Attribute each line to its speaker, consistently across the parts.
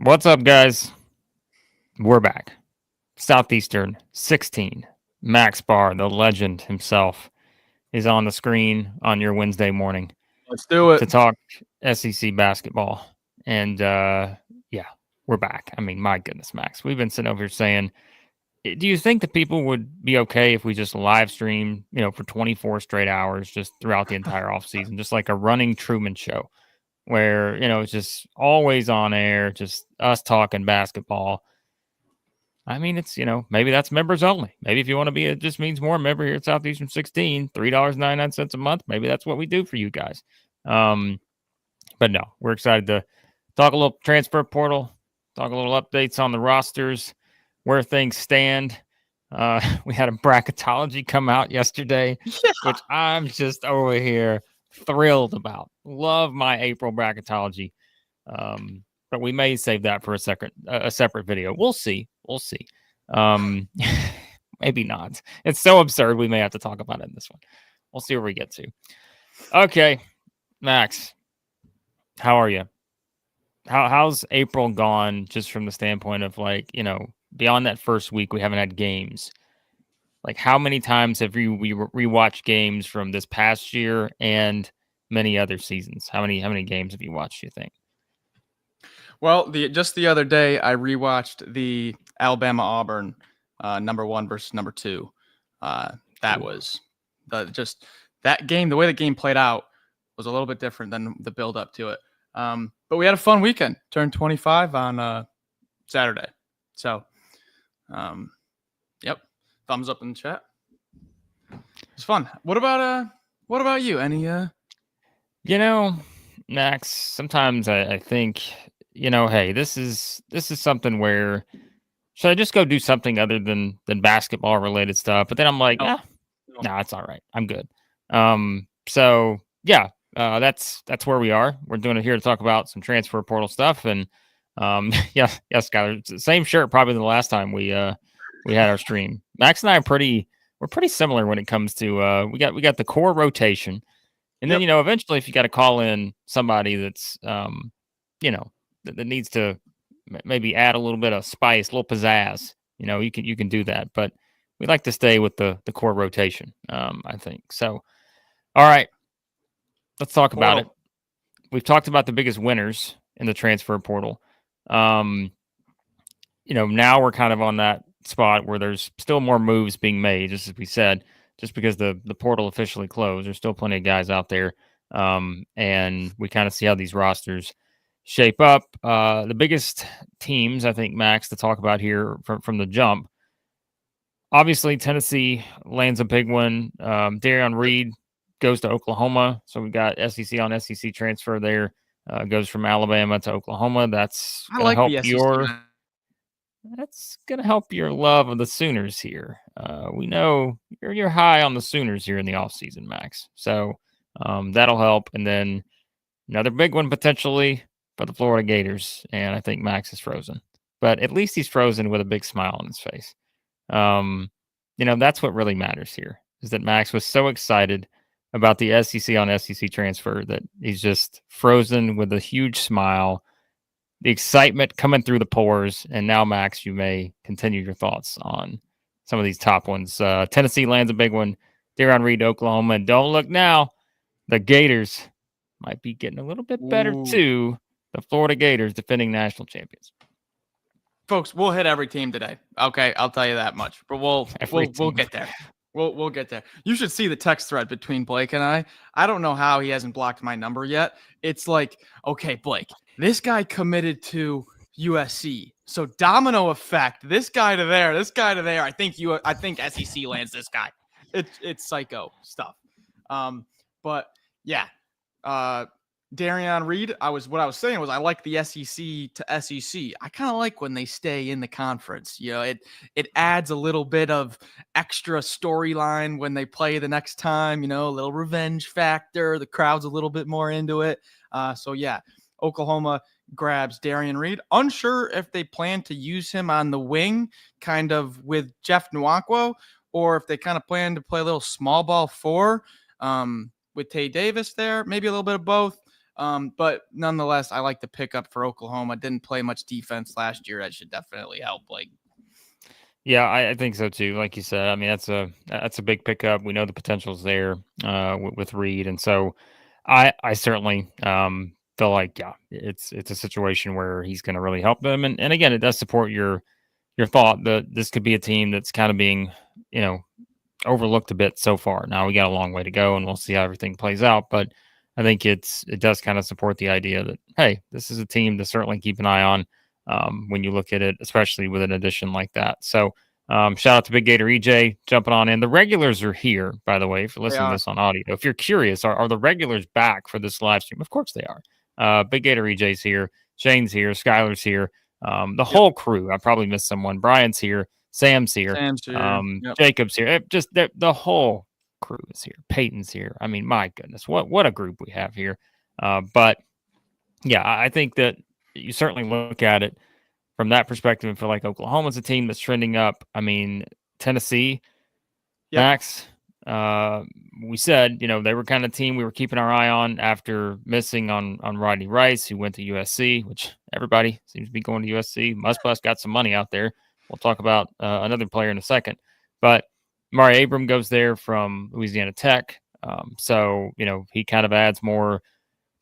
Speaker 1: What's up, guys? We're back. Southeastern 16. Max Barr, the legend himself, is on the screen on your Wednesday morning.
Speaker 2: Let's do it.
Speaker 1: To talk SEC basketball. And yeah, we're back. I mean, my goodness, Max. We've been sitting over here saying, do you think that people would be okay if we just live stream, for 24 straight hours just throughout the entire offseason, just like a running Truman show? Where, it's just always on air, just us talking basketball. I mean, it's, maybe that's members only. Maybe if you want to be, it just means more member here at Southeastern 16, $3.99 a month. Maybe that's what we do for you guys. But no, we're excited to talk a little transfer portal, talk a little updates on the rosters, where things stand. We had a bracketology come out yesterday, which I'm just over here thrilled about. Love my April bracketology. But we may save that for a separate video. We'll see. Maybe not. It's so absurd. We may have to talk about it in this one. We'll see where we get to. Okay, Max, how are you? How's April gone? Just from the standpoint of beyond that first week, we haven't had games. Like, how many times have you rewatched games from this past year and many other seasons? How many games have you watched, you think?
Speaker 2: Well, just the other day, I rewatched the Alabama-Auburn number 1 versus number 2. That was that game. The way the game played out was a little bit different than the build up to it. But we had a fun weekend. Turned 25 on Saturday. So, yep. Thumbs up in the chat. It's fun. What about you? Any
Speaker 1: Max, sometimes I think, hey, this is something where should I just go do something other than basketball related stuff? But then I'm like, no, it's all right. I'm good. So yeah, that's where we are. We're doing it here to talk about some transfer portal stuff. And yes, Skyler, it's the same shirt probably the last time we had our stream. Max and I we're pretty similar when it comes to we got the core rotation. And then, eventually if you got to call in somebody that's that needs to maybe add a little bit of spice, a little pizzazz, you can do that. But we like to stay with the core rotation, I think. So, all right, let's talk about it. We've talked about the biggest winners in the transfer portal. Now we're kind of on that spot where there's still more moves being made, just as we said, just because the portal officially closed. There's still plenty of guys out there. And we kind of see how these rosters shape up. The biggest teams, I think, Max, to talk about here from the jump. Obviously, Tennessee lands a big one. Darion Reed goes to Oklahoma. So we got SEC on SEC transfer there. Goes from Alabama to Oklahoma. That's going to help your love of the Sooners here. We know you're high on the Sooners here in the offseason, Max. So that'll help. And then another big one potentially for the Florida Gators. And I think Max is frozen. But at least he's frozen with a big smile on his face. That's what really matters here, is that Max was so excited about the SEC on SEC transfer that he's just frozen with a huge smile. The excitement coming through the pores. And now, Max, you may continue your thoughts on some of these top ones. Tennessee lands a big one. Darion Reed, Oklahoma. And don't look now, the Gators might be getting a little bit better too. The Florida Gators, defending national champions.
Speaker 2: Folks, we'll hit every team today. Okay, I'll tell you that much. But we'll get there. We'll get there. You should see the text thread between Blake and I. I don't know how he hasn't blocked my number yet. It's like, okay, Blake, this guy committed to USC. So domino effect, this guy to there, this guy to there. I think SEC lands this guy. It's psycho stuff. But yeah. Darion Reed, what I was saying was I like the SEC to SEC. I kind of like when they stay in the conference. It adds a little bit of extra storyline when they play the next time, a little revenge factor. The crowd's a little bit more into it. So yeah, Oklahoma grabs Darion Reed. Unsure if they plan to use him on the wing, kind of with Jeff Nwankwo, or if they kind of plan to play a little small ball 4 with Tay Davis there, maybe a little bit of both. But nonetheless, I like the pickup for Oklahoma. Didn't play much defense last year. That should definitely help.
Speaker 1: Yeah, I think so too. Like you said, I mean that's a big pickup. We know the potential's there with Reed, and so I certainly feel like it's a situation where he's going to really help them. And again, it does support your thought that this could be a team that's kind of being overlooked a bit so far. Now we got a long way to go, and we'll see how everything plays out. But I think it does kind of support the idea that hey, this is a team to certainly keep an eye on when you look at it, especially with an addition like that. So shout out to Big Gator EJ jumping on in. The regulars are here, by the way, if you're listening to this on audio. If you're curious, are the regulars back for this live stream? Of course they are. Big Gator EJ's here, Shane's here, Skylar's here, the whole crew. I probably missed someone. Brian's here. Sam's here. Jacob's here. Just the whole crew is here. Peyton's here. I mean, my goodness, what a group we have here. But yeah, I think that you certainly look at it from that perspective and feel like Oklahoma's a team that's trending up. I mean, Tennessee, Max, we said, they were kind of team we were keeping our eye on after missing on Rodney Rice, who went to USC, which everybody seems to be going to USC. Musbus got some money out there. We'll talk about another player in a second. But Mari Abram goes there from Louisiana Tech. So, he kind of adds more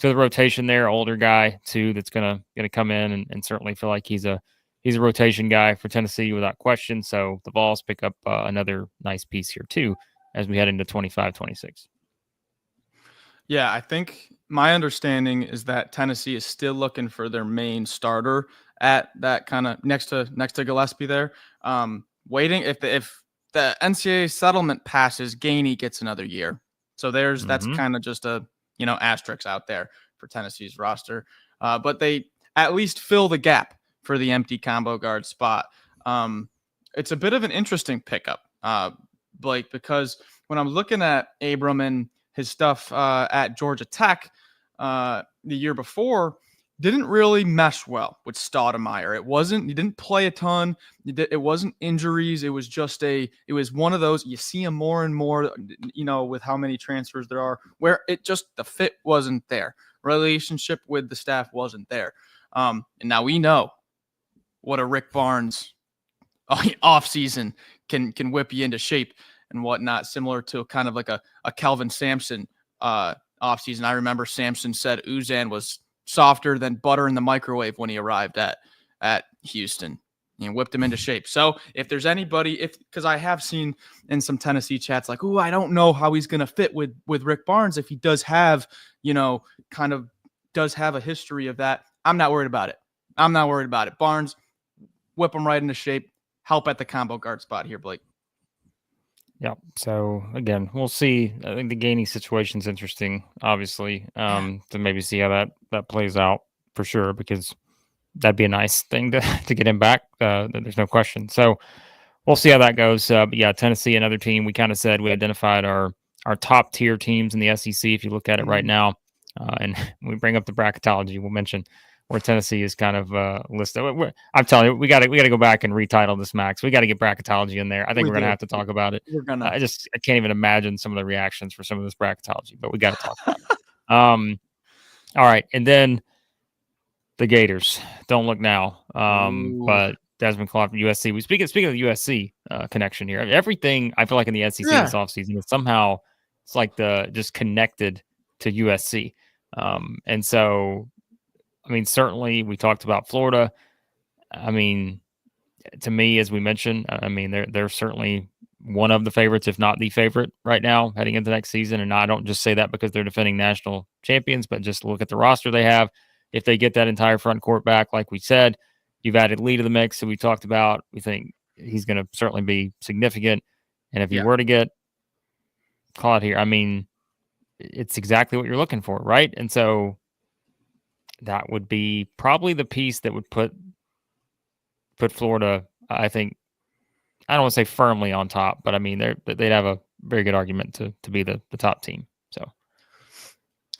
Speaker 1: to the rotation there. Older guy, too, that's going to come in and certainly feel like he's a rotation guy for Tennessee without question. So the Vols pick up another nice piece here, too, as we head into 25-26.
Speaker 2: Yeah, I think my understanding is that Tennessee is still looking for their main starter at that kind of next to Gillespie there. Waiting if the NCAA settlement passes, Gainey gets another year. So that's kind of just a asterisk out there for Tennessee's roster. But they at least fill the gap for the empty combo guard spot. It's a bit of an interesting pickup, Blake, because when I'm looking at Abram and his stuff at Georgia Tech the year before, didn't really mesh well with Stoudemire. He didn't play a ton. It wasn't injuries. It was just it was one of those, you see him more and more, with how many transfers there are, where the fit wasn't there. Relationship with the staff wasn't there. And now we know what a Rick Barnes offseason can whip you into shape and whatnot, similar to kind of like a Kelvin Sampson offseason. I remember Sampson said Uzan was softer than butter in the microwave when he arrived at Houston. Whipped him into shape. So if there's anybody, because I have seen in some Tennessee chats like, "Ooh, I don't know how he's going to fit with Rick Barnes if he does have, does have a history of that." I'm not worried about it. Barnes, whip him right into shape. Help at the combo guard spot here, Blake.
Speaker 1: Yeah. So again, we'll see. I think the Gainey situation's interesting, obviously, to maybe see how that plays out for sure, because that'd be a nice thing to get him back. There's no question. So we'll see how that goes. But yeah, Tennessee, another team. We kind of said we identified our top tier teams in the SEC. If you look at it right now, and we bring up the bracketology, we'll mention where Tennessee is kind of listed. I'm telling you, we got to go back and retitle this, Max. We got to get bracketology in there. I think we're going to have to talk about it. I can't even imagine some of the reactions for some of this bracketology, but we got to talk about it. All right, and then the Gators. Don't look now, but Desmond Claude from USC. Speaking of the USC connection here, everything I feel like in the SEC this offseason is somehow it's like just connected to USC, and so. I mean, certainly we talked about Florida. I mean, to me, as we mentioned, I mean, they're certainly one of the favorites, if not the favorite right now heading into next season. And I don't just say that because they're defending national champions, but just look at the roster they have. If they get that entire front court back, like we said, you've added Lee to the mix that we talked about. We think he's going to certainly be significant. And if you were to get Claude here, I mean, it's exactly what you're looking for, right? And so that would be probably the piece that would put Florida, I think, I don't want to say firmly on top, but I mean, they'd have a very good argument to be the top team. So,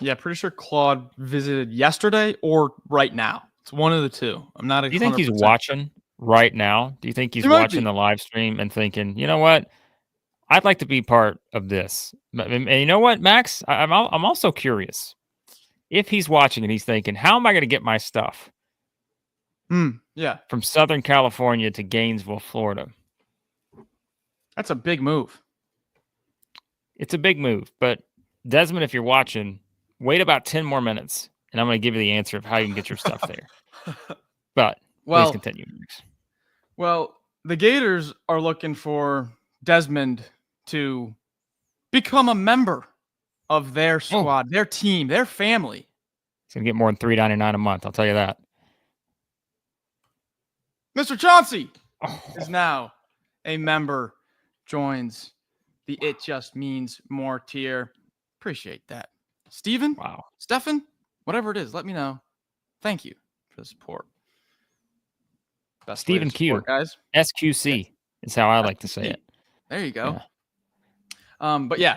Speaker 2: yeah, pretty sure Claude visited yesterday or right now. It's one of the two. I'm not.
Speaker 1: Do you think he's watching right now? Do you think he's watching the live stream and thinking, you know what? I'd like to be part of this. And you know what, Max? I'm also curious. if he's watching and he's thinking, how am I going to get my stuff?
Speaker 2: Yeah.
Speaker 1: From Southern California to Gainesville, Florida.
Speaker 2: That's a big move.
Speaker 1: It's a big move, but Desmond, if you're watching, wait about 10 more minutes, and I'm going to give you the answer of how you can get your stuff there. But please continue.
Speaker 2: Well, the Gators are looking for Desmond to become a member of their squad, their team, their family.
Speaker 1: He's going to get more than $3.99 a month, I'll tell you that.
Speaker 2: Mr. Chauncey is now a member, joins the It Just Means More tier. Appreciate that. Steven?
Speaker 1: Wow.
Speaker 2: Stefan? Whatever it is, let me know. Thank you for the support. Best
Speaker 1: Stephen Q,
Speaker 2: guys.
Speaker 1: SQC is how I like to say it.
Speaker 2: There you go. Yeah.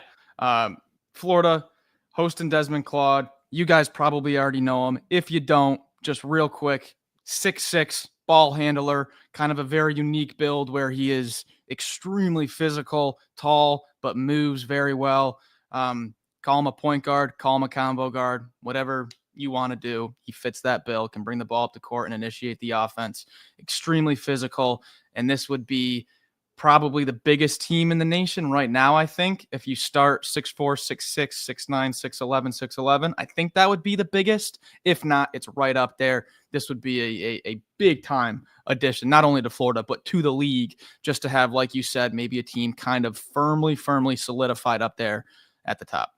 Speaker 2: Florida hosting Desmond Claude. You guys probably already know him. If you don't, just real quick, 6'6", ball handler, kind of a very unique build where he is extremely physical, tall, but moves very well. Call him a point guard, call him a combo guard, whatever you want to do. He fits that bill, can bring the ball up the court and initiate the offense. Extremely physical, and this would be probably the biggest team in the nation right now, I think. If you start 6'4", 6'6", 6'9", 6'11", 6'11", I think that would be the biggest. If not, it's right up there. This would be a big-time addition, not only to Florida, but to the league, just to have, like you said, maybe a team kind of firmly solidified up there at the top.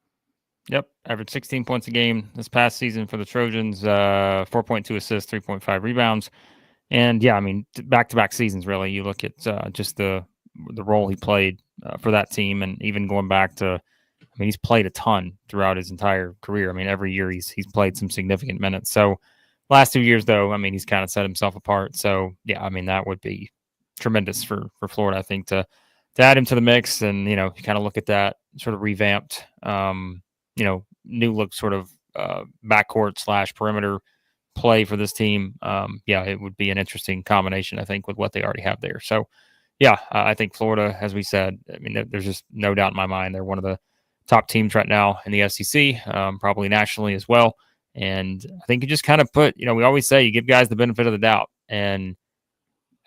Speaker 1: Yep, averaged 16 points a game this past season for the Trojans, 4.2 assists, 3.5 rebounds. And yeah, I mean, back-to-back seasons, really. You look at just the role he played for that team, and even going back to, I mean, he's played a ton throughout his entire career. I mean, every year he's played some significant minutes. So last 2 years, though, I mean, he's kind of set himself apart. So yeah, I mean, that would be tremendous for Florida, I think, to add him to the mix. And, you know, you kind of look at that sort of revamped, new look sort of backcourt / perimeter play for this team. Yeah, it would be an interesting combination, I think, with what they already have there. So yeah, I think Florida, as we said, I mean, there's just no doubt in my mind they're one of the top teams right now in the SEC, probably nationally as well. And I think you just kind of put, we always say you give guys the benefit of the doubt. And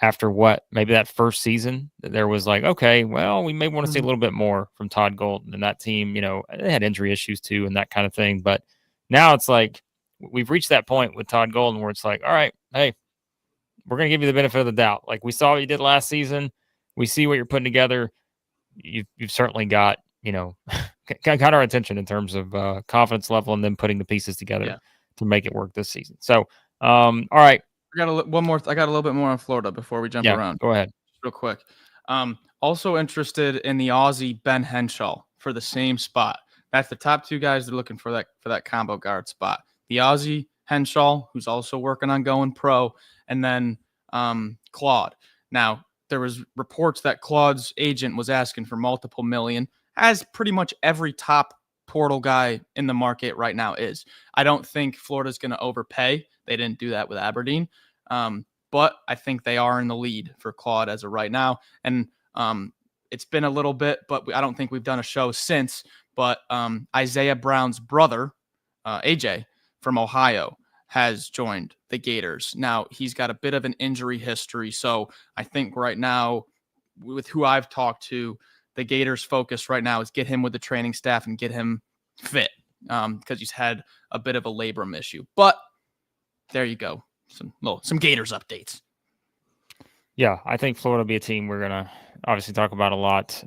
Speaker 1: after maybe that first season, there was like, okay, well, we may want to see a little bit more from Todd Golden and that team. They had injury issues too and that kind of thing. But now it's like we've reached that point with Todd Golden where it's like, all right, hey, we're going to give you the benefit of the doubt. Like we saw what you did last season. We see what you're putting together. You've certainly got, got our attention in terms of confidence level and then putting the pieces together to make it work this season. So, all right.
Speaker 2: I got a little bit more on Florida before we jump around.
Speaker 1: Go ahead.
Speaker 2: Real quick. Also interested in the Aussie Ben Henshaw for the same spot. That's the top two guys they're looking for that combo guard spot. The Aussie Henshaw, who's also working on going pro, and then Claude. Now, there was reports that Claude's agent was asking for multiple million, as pretty much every top portal guy in the market right now is. I don't think Florida's going to overpay. They didn't do that with Aberdeen. But I think they are in the lead for Claude as of right now. And it's been a little bit, but I don't think we've done a show since. But Isaiah Brown's brother, AJ, from Ohio, has joined the Gators. Now, he's got a bit of an injury history. So I think right now, with who I've talked to, the Gators' focus right now is get him with the training staff and get him fit because he's had a bit of a labrum issue. But there you go. Some Gators updates.
Speaker 1: Yeah, I think Florida will be a team we're going to obviously talk about a lot.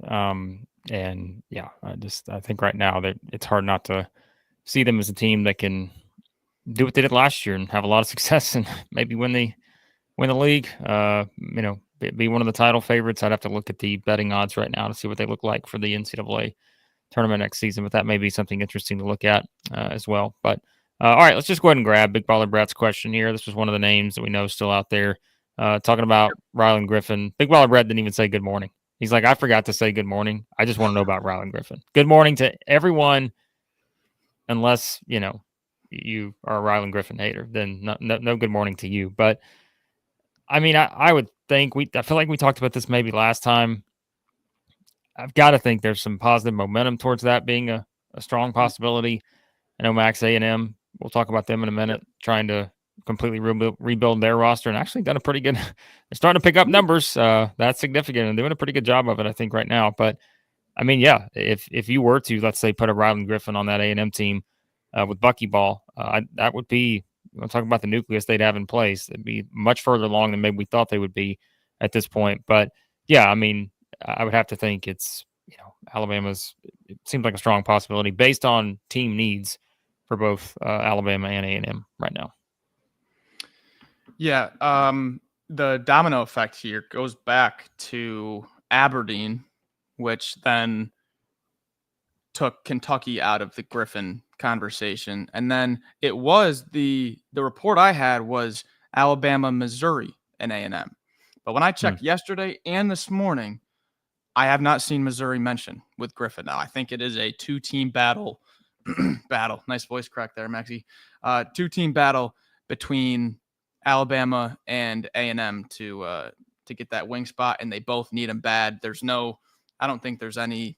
Speaker 1: And yeah, I think right now that it's hard not to see them as a team that can do what they did last year and have a lot of success and maybe win the league. Be one of the title favorites. I'd have to look at the betting odds right now to see what they look like for the NCAA tournament next season, but that may be something interesting to look at as well. But all right, let's just go ahead and grab Big Baller Brett's question here. This was one of the names that we know is still out there talking about Ryland Griffin. Big Baller Brett didn't even say good morning. He's like, I forgot to say good morning. I just want to know about Ryland Griffin. Good morning to everyone, unless, you are a Ryland Griffin hater, then no good morning to you. But I mean, I would think I feel like we talked about this maybe last time. I've got to think there's some positive momentum towards that being a strong possibility. I know Max A&M we'll talk about them in a minute, trying to completely rebuild their roster, and actually done a pretty good. They're starting to pick up numbers. That's significant, and doing a pretty good job of it, I think, right now. But I mean, yeah, if you were to, let's say, put a Ryland Griffin on that A&M team with buckyball, that would be, we'll talk about the nucleus they'd have in place. It'd be much further along than maybe we thought they would be at this point. But yeah, I mean, I would have to think it's, Alabama's, it seems like a strong possibility based on team needs for both Alabama and A&M right now.
Speaker 2: Yeah, the domino effect here goes back to Aberdeen, which then took Kentucky out of the Griffin conversation. And then it was the report I had was Alabama, Missouri, and A&M. But when I checked yesterday and this morning, I have not seen Missouri mentioned with Griffin. Now, I think it is a two-team battle. Nice voice crack there, Maxie. Two-team battle between Alabama and A&M to get that wing spot, and they both need him bad. I don't think there's any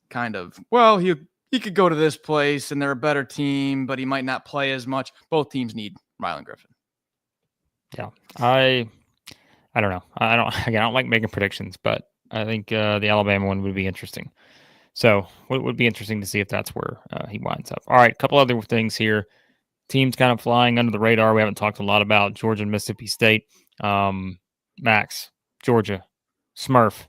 Speaker 2: kind of, well, he could go to this place and they're a better team, but he might not play as much. Both teams need Rylan Griffin.
Speaker 1: Yeah, I don't know. I don't like making predictions, but I think the Alabama one would be interesting. So it would be interesting to see if that's where he winds up. All right, a couple other things here. Teams kind of flying under the radar. We haven't talked a lot about Georgia and Mississippi State. Max, Georgia, Smurf,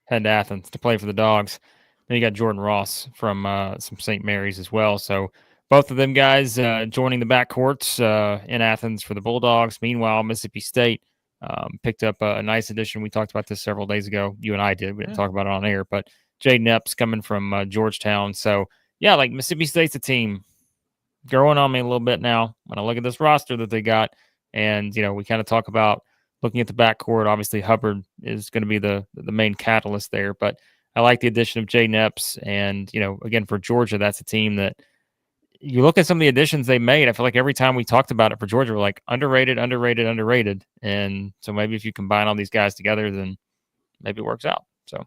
Speaker 1: head to Athens to play for the Dogs. Then you got Jordan Ross from some St. Mary's as well. So both of them guys joining the backcourts in Athens for the Bulldogs. Meanwhile, Mississippi State picked up a nice addition. We talked about this several days ago. You and I did. We didn't talk about it on air, but Jaden Epps coming from Georgetown. So, yeah, like Mississippi State's a team growing on me a little bit now when I look at this roster that they got. And, we kind of talk about looking at the backcourt. Obviously, Hubbard is going to be the main catalyst there. But I like the addition of Jaden Epps. And, again, for Georgia, that's a team that you look at some of the additions they made. I feel like every time we talked about it for Georgia, we're like underrated. And so maybe if you combine all these guys together, then maybe it works out. So,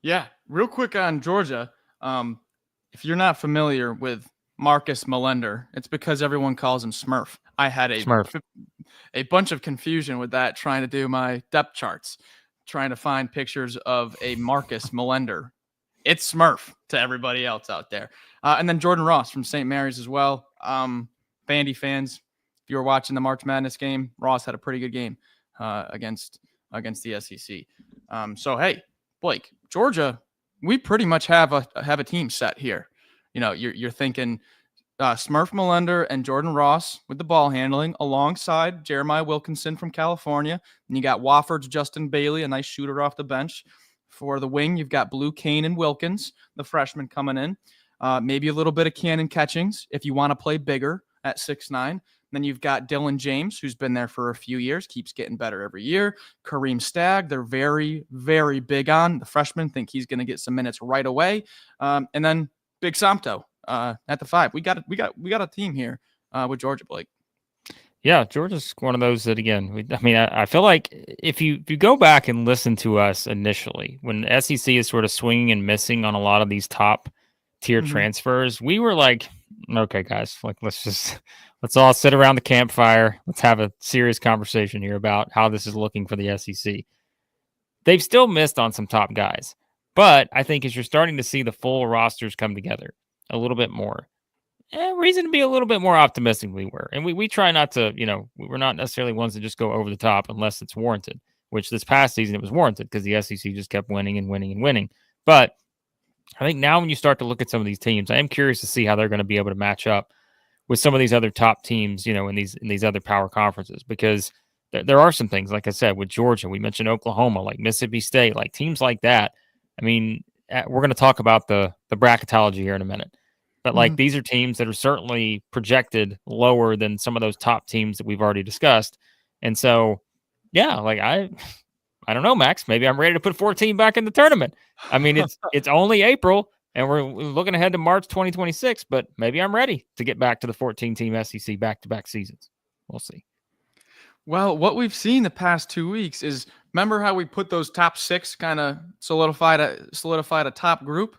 Speaker 2: yeah, real quick on Georgia. If you're not familiar with Marcus Millender, it's because everyone calls him Smurf. I had a bunch of confusion with that trying to do my depth charts, trying to find pictures of a Marcus Millender. It's Smurf to everybody else out there. And then Jordan Ross from St. Mary's as well. Vandy fans, if you were watching the March Madness game, Ross had a pretty good game against the SEC. So, hey, Blake, Georgia, we pretty much have a team set here. You're thinking Smurf Millender and Jordan Ross with the ball handling alongside Jeremiah Wilkinson from California. And you got Wofford's Justin Bailey, a nice shooter off the bench. For the wing, you've got Blue Kane and Wilkins, the freshman coming in. Maybe a little bit of Cannon Catchings if you want to play bigger at 6'9". Then you've got Dylan James, who's been there for a few years, keeps getting better every year. Kareem Stagg, they're very, very big on. The freshmen think he's going to get some minutes right away. And then Big Samto at the 5. We got a team here with Georgia, Blake.
Speaker 1: Yeah, Georgia's one of those that, again, I feel like if you go back and listen to us initially, when SEC is sort of swinging and missing on a lot of these top tier transfers, we were like, okay, guys, like let's all sit around the campfire. Let's have a serious conversation here about how this is looking for the SEC. They've still missed on some top guys, but I think as you're starting to see the full rosters come together a little bit more, reason to be a little bit more optimistic we were. And we try not to, we're not necessarily ones that just go over the top unless it's warranted, which this past season it was warranted because the SEC just kept winning and winning and winning. But I think now when you start to look at some of these teams, I am curious to see how they're going to be able to match up with some of these other top teams, in these other power conferences, because there are some things, like I said, with Georgia, we mentioned Oklahoma, like Mississippi State, like teams like that. I mean, we're going to talk about the bracketology here in a minute. But like these are teams that are certainly projected lower than some of those top teams that we've already discussed. And so, yeah, like I don't know, Max, maybe I'm ready to put 14 back in the tournament. I mean, it's only April and we're looking ahead to March 2026, but maybe I'm ready to get back to the 14-team SEC back-to-back seasons. We'll see.
Speaker 2: Well, what we've seen the past 2 weeks is, remember how we put those top 6 kind of solidified a top group?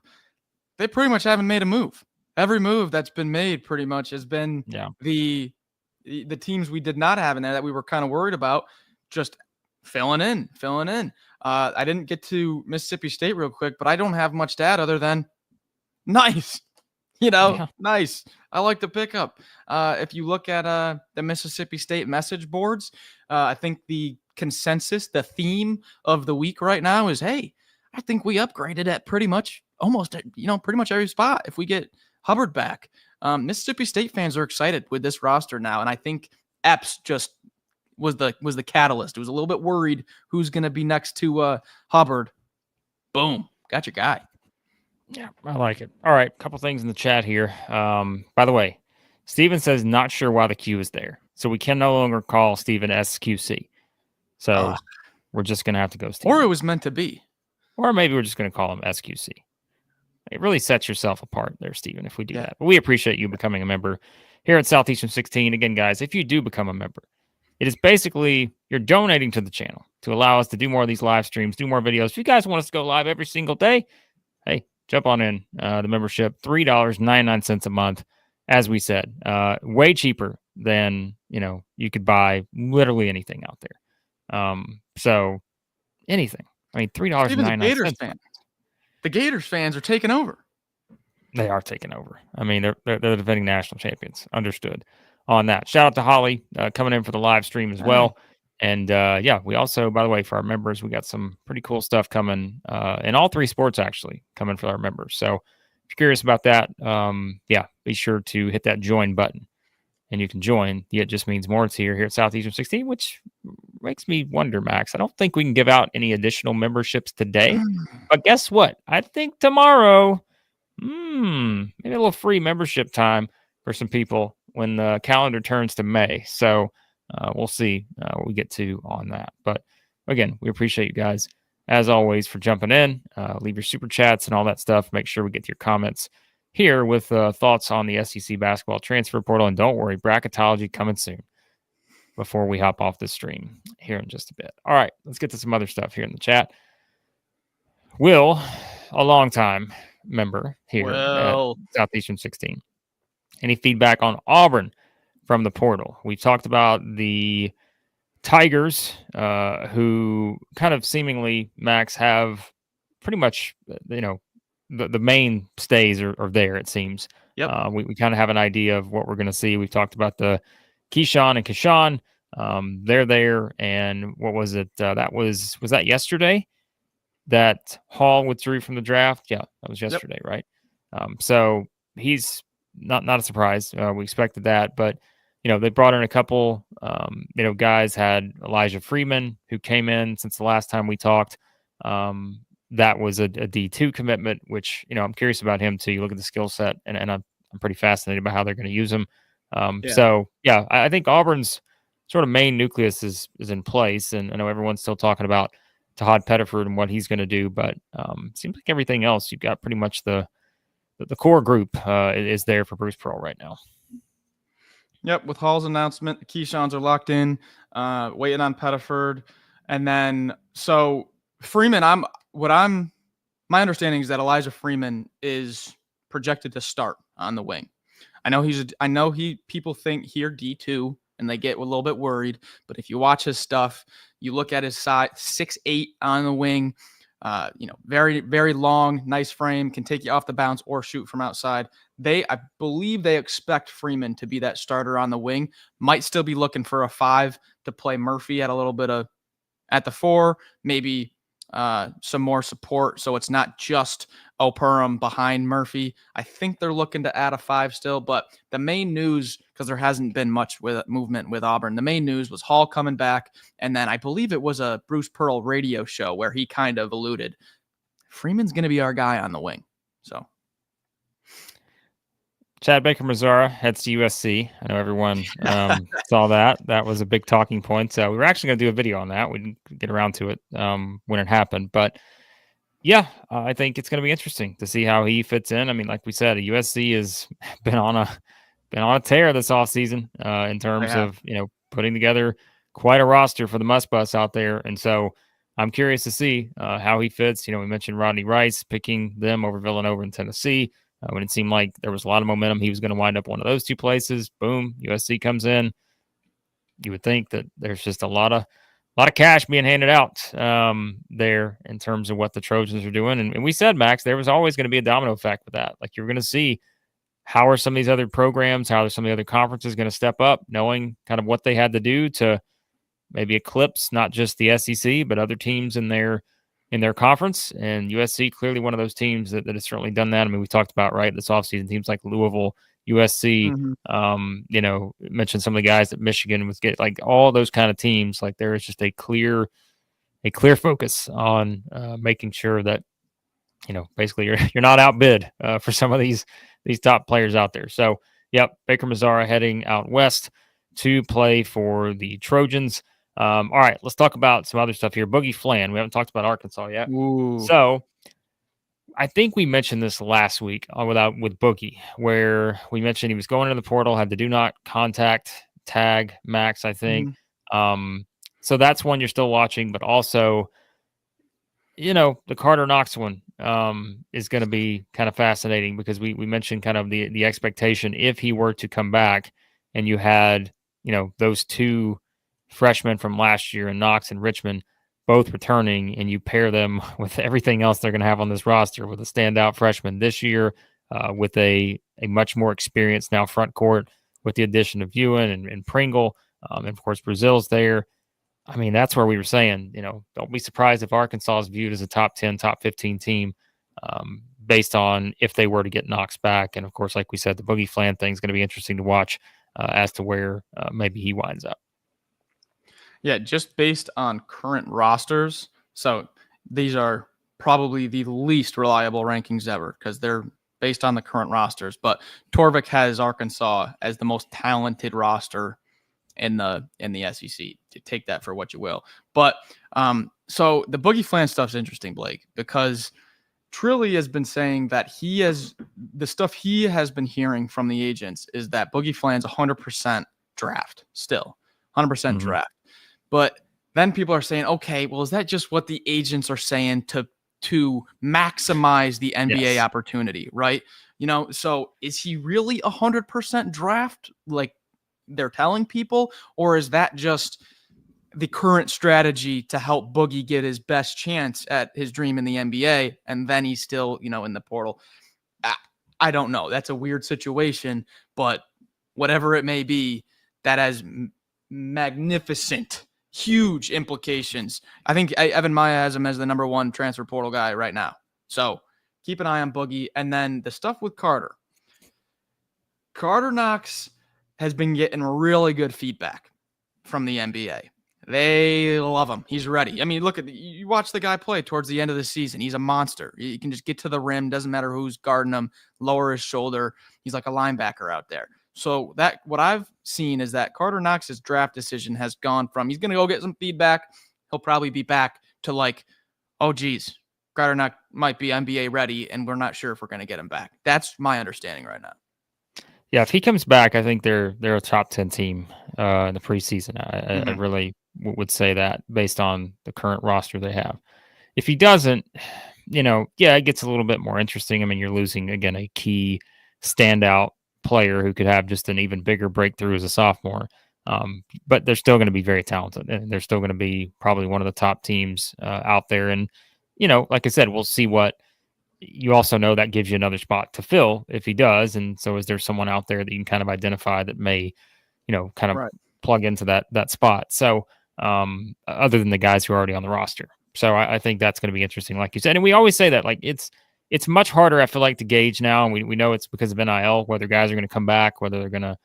Speaker 2: They pretty much haven't made a move. Every move that's been made pretty much has been the teams we did not have in there that we were kind of worried about, just filling in. I didn't get to Mississippi State real quick, but I don't have much to add other than nice. Nice. I like the pickup. If you look at the Mississippi State message boards, I think the consensus, the theme of the week right now is, hey, I think we upgraded at pretty much every spot if we get Hubbard back. Mississippi State fans are excited with this roster now, and I think Epps just was the catalyst. It was a little bit worried who's going to be next to Hubbard. Boom, got your guy.
Speaker 1: Yeah, I like it. All right, a couple things in the chat here. By the way, Steven says not sure why the Q is there, so we can no longer call Steven SQC. So we're just going to have to go Steven.
Speaker 2: Or it was meant to be.
Speaker 1: Or maybe we're just going to call him SQC. It really sets yourself apart there, Steven, if we do that. But we appreciate you becoming a member here at Southeastern 16. Again, guys, if you do become a member, it is basically you're donating to the channel to allow us to do more of these live streams, do more videos. If you guys want us to go live every single day, hey, jump on in. The membership, $3.99 a month, as we said. Way cheaper than, you could buy literally anything out there. So anything. I mean, $3.99.
Speaker 2: The Gators fans are taking over.
Speaker 1: They are taking over. I mean, they're the defending national champions. Understood on that. Shout out to Holly coming in for the live stream as well. And we also, by the way, for our members, we got some pretty cool stuff coming in all three sports actually coming for our members. So if you're curious about that, be sure to hit that join button. And you can join. It just means more here at Southeastern 16, which makes me wonder, Max. I don't think we can give out any additional memberships today. But guess what? I think tomorrow, maybe a little free membership time for some people when the calendar turns to May. So we'll see what we get to on that. But again, we appreciate you guys, as always, for jumping in. Leave your super chats and all that stuff. Make sure we get to your comments here with thoughts on the SEC basketball transfer portal. And don't worry, Bracketology coming soon before we hop off the stream here in just a bit. All right, let's get to some other stuff here in the chat. Will, a longtime member here at Southeastern 16. Any feedback on Auburn from the portal? We talked about the Tigers, who kind of seemingly, Max, have pretty much, the mainstays are there, it seems.
Speaker 2: Yep.
Speaker 1: We kind of have an idea of what we're going to see. We've talked about the Keyshawn and Kashawn. They're there. And what was it? Was that yesterday that Hall withdrew from the draft? Yeah, that was yesterday, right? So he's not a surprise. We expected that. But, they brought in a couple, guys. Had Elijah Freeman, who came in since the last time we talked. That was a D2 commitment, which, I'm curious about him too. You look at the skill set, and I'm pretty fascinated by how they're going to use him. I think Auburn's sort of main nucleus is in place, and I know everyone's still talking about Tahad Pettiford and what he's going to do, but it seems like everything else, you've got pretty much the core group is there for Bruce Pearl right now.
Speaker 2: Yep, with Hall's announcement, the Keyshawns are locked in, waiting on Pettiford, and then so Freeman, my understanding is that Elijah Freeman is projected to start on the wing. People think here D2 and they get a little bit worried, but if you watch his stuff, you look at his size, 6'8" on the wing, very, very long, nice frame, can take you off the bounce or shoot from outside. I believe they expect Freeman to be that starter on the wing. Might still be looking for a 5 to play Murphy at a little bit of at the 4, maybe some more support, so it's not just O'Perham behind Murphy. I think they're looking to add a 5 still, but the main news, because there hasn't been much with movement with Auburn, the main news was Hall coming back, and then I believe it was a Bruce Pearl radio show where he kind of alluded Freeman's going to be our guy on the wing. So
Speaker 1: Chad Baker-Mazara heads to USC. I know everyone saw that. That was a big talking point. So we were actually going to do a video on that. We didn't get around to it when it happened. But, I think it's going to be interesting to see how he fits in. I mean, like we said, USC has been on a tear this offseason in terms of, putting together quite a roster for the Muss Bus out there. And so I'm curious to see how he fits. We mentioned Rodney Rice picking them over Villanova in Tennessee. when it seemed like there was a lot of momentum. He was going to wind up one of those two places. Boom, USC comes in. You would think that there's just a lot of cash being handed out there in terms of what the Trojans are doing. And we said, Max, there was always going to be a domino effect with that. Like, you're going to see how are some of these other programs, how are some of the other conferences going to step up, knowing kind of what they had to do to maybe eclipse not just the SEC, but other teams in their conference. And USC, clearly one of those teams that has certainly done that. I mean, we talked about, right, this offseason, teams like Louisville, USC, mentioned some of the guys that Michigan was getting, like all those kind of teams. Like, there is just a clear focus on making sure that, basically you're not outbid for some of these top players out there. So, yep, Baker Mazzara heading out west to play for the Trojans. All right, let's talk about some other stuff here. Boogie Fland. We haven't talked about Arkansas yet.
Speaker 2: Ooh.
Speaker 1: So I think we mentioned this last week with Boogie, where we mentioned he was going into the portal, had the do not contact tag, Max, I think. So that's one you're still watching, but also, the Carter Knox one is going to be kind of fascinating, because we mentioned kind of the expectation if he were to come back and you had, those two freshmen from last year, and Knox and Richmond, both returning, and you pair them with everything else they're going to have on this roster, with a standout freshman this year, with a much more experienced now front court, with the addition of Ewan and Pringle, and of course Brazil's there. I mean, that's where we were saying, don't be surprised if Arkansas is viewed as a top 10, top 15 team, based on if they were to get Knox back. And of course, like we said, the Boogie Fland thing is going to be interesting to watch as to where maybe he winds up.
Speaker 2: Yeah, just based on current rosters. So these are probably the least reliable rankings ever, because they're based on the current rosters. But Torvik has Arkansas as the most talented roster in the SEC. To take that for what you will. But so the Boogie Fland stuff's interesting, Blake, because Trilly has been saying that the stuff he has been hearing from the agents is that Boogie Fland's 100% draft still, 100% draft. But then people are saying, okay, well, is that just what the agents are saying to maximize the NBA opportunity, right? So is he really 100% draft, like they're telling people, or is that just the current strategy to help Boogie get his best chance at his dream in the NBA, and then he's still, in the portal? I don't know. That's a weird situation, but whatever it may be, that has magnificent, huge implications. I think Evan Maya has him as the number one transfer portal guy right now. So keep an eye on Boogie. And then the stuff with Carter Knox has been getting really good feedback from the NBA. They love him. He's ready. I mean, you watch the guy play towards the end of the season. He's a monster. He can just get to the rim. Doesn't matter who's guarding him, lower his shoulder. He's like a linebacker out there. So what I've seen is that Carter Knox's draft decision has gone from, he's going to go get some feedback. He'll probably be back to like, oh geez, Carter Knox might be NBA ready, and we're not sure if we're going to get him back. That's my understanding right now.
Speaker 1: Yeah, if he comes back, I think they're a top 10 team in the preseason. I really would say that based on the current roster they have. If he doesn't, it gets a little bit more interesting. I mean, you're losing, again, a key standout player who could have just an even bigger breakthrough as a sophomore. But they're still going to be very talented, and they're still going to be probably one of the top teams out there. And, like I said, we'll see what you also know that gives you another spot to fill if he does. And so is there someone out there that you can kind of identify that may, kind of plug into that spot? So other than the guys who are already on the roster. So I think that's going to be interesting, like you said. And we always say that, like, it's much harder, I feel like, to gauge now. And we know it's because of NIL, whether guys are going to come back, whether they're going to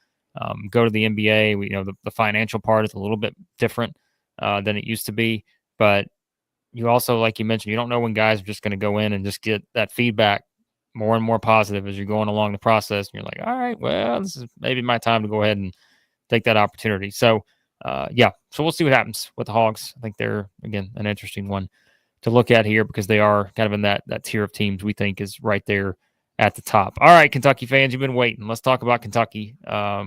Speaker 1: go to the NBA. We know the financial part is a little bit different than it used to be. But you also, like you mentioned, you don't know when guys are just going to go in and just get that feedback more and more positive as you're going along the process. And you're like, all right, well, this is maybe my time to go ahead and take that opportunity. So, so we'll see what happens with the Hogs. I think they're, again, an interesting one to look at here, because they are kind of in that tier of teams we think is right there at the top. All right, Kentucky fans, you've been waiting. Let's talk about Kentucky. I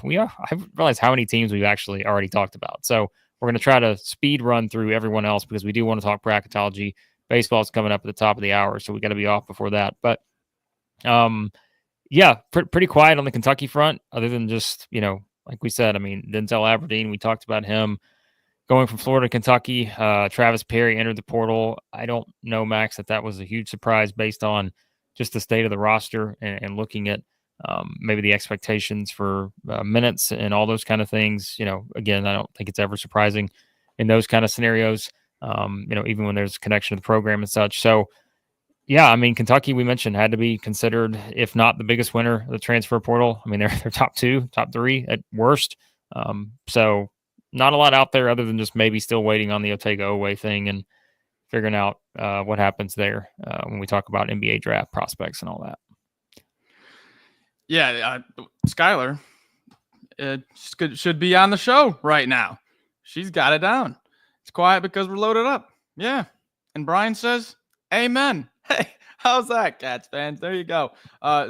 Speaker 1: realized how many teams we've actually already talked about. So we're going to try to speed run through everyone else, because we do want to talk bracketology. Baseball's coming up at the top of the hour, so we got to be off before that. But Yeah, pretty quiet on the Kentucky front, other than just, like we said, I mean, Denzel Aberdeen, we talked about him going from Florida to Kentucky. Travis Perry entered the portal. I don't know, Max, that was a huge surprise based on just the state of the roster and looking at maybe the expectations for minutes and all those kind of things. Again, I don't think it's ever surprising in those kind of scenarios, even when there's a connection to the program and such. So, yeah, I mean, Kentucky, we mentioned, had to be considered, if not the biggest winner of the transfer portal. I mean, they're top 2, top 3 at worst. So not a lot out there other than just maybe still waiting on the Otega Oweh thing and figuring out what happens there when we talk about NBA draft prospects and all that.
Speaker 2: Yeah, Skylar should be on the show right now. She's got it down. It's quiet because we're loaded up. Yeah. And Brian says, amen. Hey, how's that, Cats fans? There you go.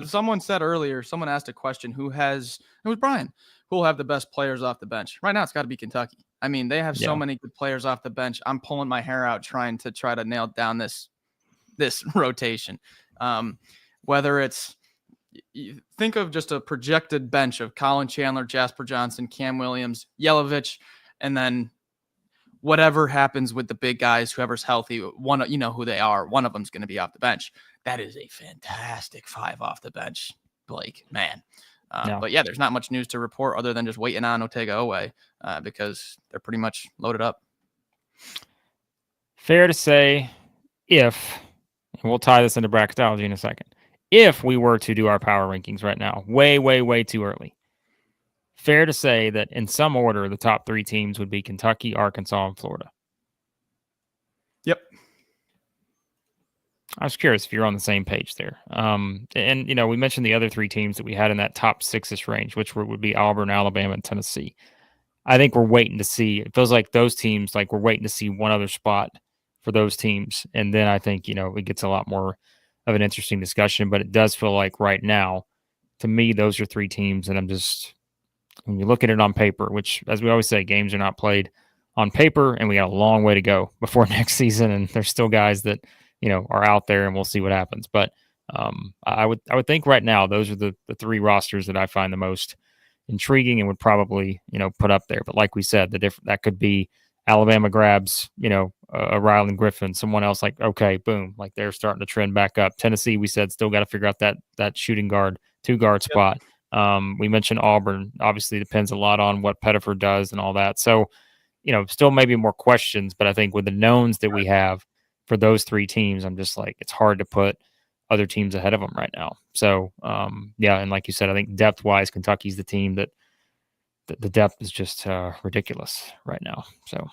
Speaker 2: Someone said earlier, someone asked a question, it was Brian, who will have the best players off the bench? Right now, it's got to be Kentucky. I mean, they have so many good players off the bench. I'm pulling my hair out trying to nail down this rotation. Whether it's, you think of just a projected bench of Colin Chandler, Jasper Johnson, Cam Williams, Yelovich, and then whatever happens with the big guys, whoever's healthy, one, you know who they are. One of them's going to be off the bench. That is a fantastic 5 off the bench, Blake, man. But yeah, there's not much news to report other than just waiting on Otega Oweh because they're pretty much loaded up.
Speaker 1: Fair to say, and we'll tie this into bracketology in a second, if we were to do our power rankings right now, way, way, way too early, fair to say that in some order, the top 3 teams would be Kentucky, Arkansas, and Florida.
Speaker 2: Yep.
Speaker 1: I was curious if you're on the same page there. And, we mentioned the other 3 teams that we had in that top 6-ish range, which would be Auburn, Alabama, and Tennessee. I think we're waiting to see. It feels like those teams, like we're waiting to see one other spot for those teams. And then I think, it gets a lot more of an interesting discussion. But it does feel like right now, to me, those are 3 teams. And I'm just, when you look at it on paper, which, as we always say, games are not played on paper, and we got a long way to go before next season. And there's still guys that, are out there, and we'll see what happens. But I would think right now, those are the 3 rosters that I find the most intriguing and would probably, put up there. But like we said, that could be Alabama grabs, a Ryland Griffin, someone else like, okay, boom, like they're starting to trend back up. Tennessee, we said, still got to figure out that shooting guard, 2-guard spot. We mentioned Auburn. Obviously, depends a lot on what Pettiford does and all that. So, still maybe more questions. But I think with the knowns that we have for those 3 teams, I'm just like, it's hard to put other teams ahead of them right now. So, and like you said, I think depth-wise, Kentucky's the team that the depth is just ridiculous right now. So,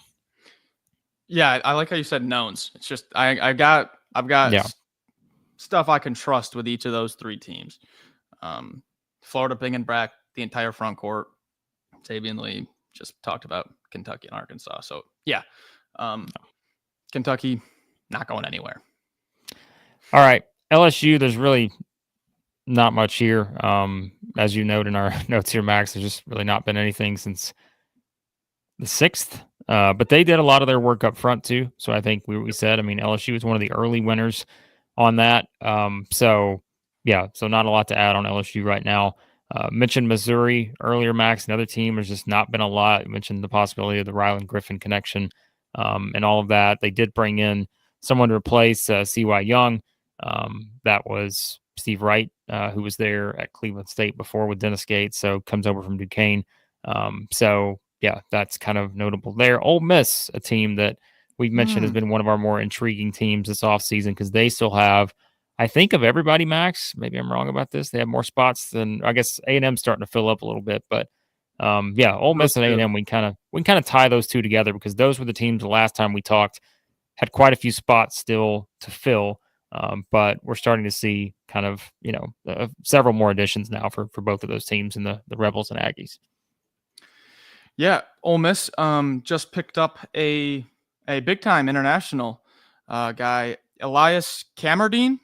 Speaker 2: yeah, I like how you said knowns. It's just I've got stuff I can trust with each of those 3 teams. Florida, Bing and Brack, the entire front court. Sabian Lee just talked about Kentucky and Arkansas. So yeah, Kentucky not going anywhere.
Speaker 1: All right. LSU, there's really not much here. As you note in our notes here, Max, there's just really not been anything since the 6th. But they did a lot of their work up front too. So I think we said, I mean, LSU was one of the early winners on that. So not a lot to add on LSU right now. Mentioned Missouri earlier, Max, another team. There's just not been a lot. You mentioned the possibility of the Ryland Griffin connection and all of that. They did bring in someone to replace C.Y. Young. That was Steve Wright, who was there at Cleveland State before with Dennis Gates, so comes over from Duquesne. That's kind of notable there. Ole Miss, a team that we've mentioned has been one of our more intriguing teams this offseason because they still have, I think, of everybody, Max, maybe I'm wrong about this, they have more spots than, I guess, A&M starting to fill up a little bit, but Ole Miss and A&M, we can kind of tie those 2 together because those were the teams the last time we talked had quite a few spots still to fill. But we're starting to see kind of, several more additions now for both of those teams and the Rebels and Aggies.
Speaker 2: Yeah, Ole Miss just picked up a big-time international guy, Elias Camardine,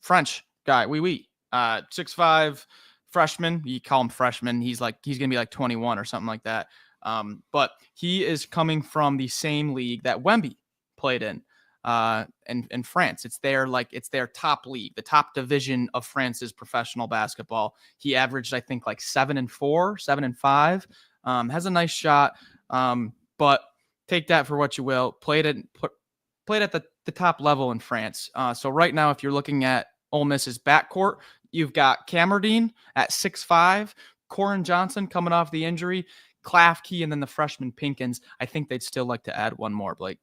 Speaker 2: French guy, 6'5", freshman. You call him freshman. He's going to be like 21 or something like that. But he is coming from the same league that Wemby played in. in France. It's their top league, the top division of France's professional basketball. He averaged, I think, like 7-4, 7-5. Has a nice shot, but take that for what you will. Played at the top level in France. So right now, if you're looking at Ole Miss's backcourt, you've got Camerdine at 6'5", Corin Johnson coming off the injury, Klafke, and then the freshman Pinkins. I think they'd still like to add one more, Blake.